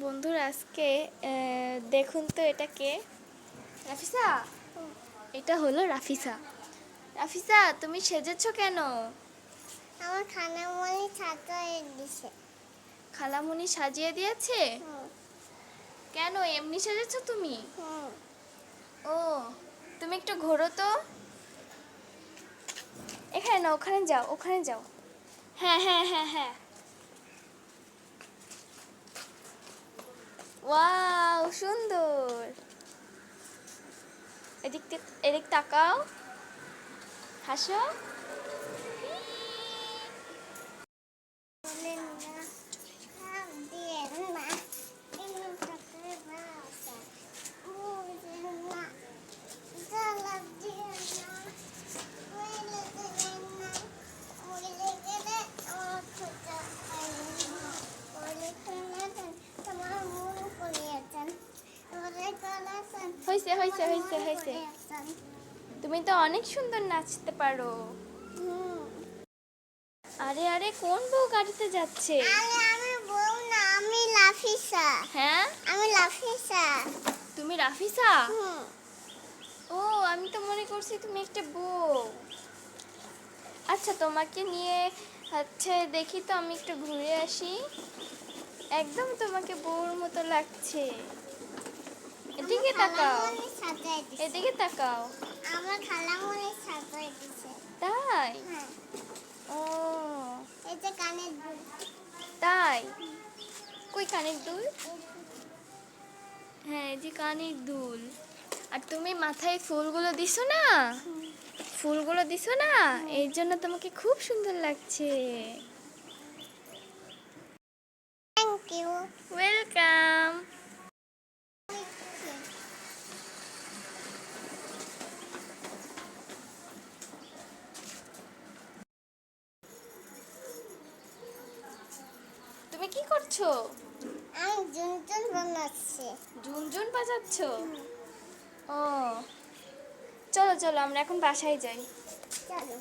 বন্ধুরা আজকে দেখুন তো এটা কে? রাফিসা, এটা হলো রাফিসা। রাফিসা, তুমি সেজেছো কেন? আমার খালামণি সাজিয়ে দিয়েছে। খালামণি সাজিয়ে দিয়েছে? কেন এমনি সেজেছো তুমি? ও, তুমি একটু ঘোরো তো। এখানে না, ওখানে যাও, ওখানে যাও। হ্যাঁ হ্যাঁ হ্যাঁ হ্যাঁ। ওয়াও, সুন্দর। এদিক তাকাও, হাসো। হয়েছে হয়েছে হয়েছে হয়েছে। তুমি তো অনেক সুন্দর নাচতে পারো। আরে আরে, কোন বউ গাড়িতে যাচ্ছে? আমি বউ না, আমি লাফিসা। হ্যাঁ, আমি লাফিসা। তুমি রাফিসা? ও, আমি তো মনে করছি তুমি একটা বউ। আচ্ছা, তোমাকে নিয়ে দেখি তো, আমি একটু ঘুরে আসি। একদম তোমাকে বউর মতো লাগছে। এদিকে তাকাও, এদিকে তাকাও। আমার খালামণি সাজিয়ে দিয়েছে। তাই? হ্যাঁ, ও এই যে কানের দুল। তাই? কই কানের দুল? হ্যাঁ, এই যে কানের দুল। আর তুমি মাথায় ফুলগুলো দিছো না? ফুলগুলো দিছো না, এর জন্য তোমাকে খুব সুন্দর লাগছে। Thank you. ওয়েলকাম। তুমি কি করছো? আমি ঝুনঝুন বানাচ্ছি। ঝুনঝুন বাজাচ্ছো? ও, চলো চলো, আমরা এখন বাসায় যাই। চলো।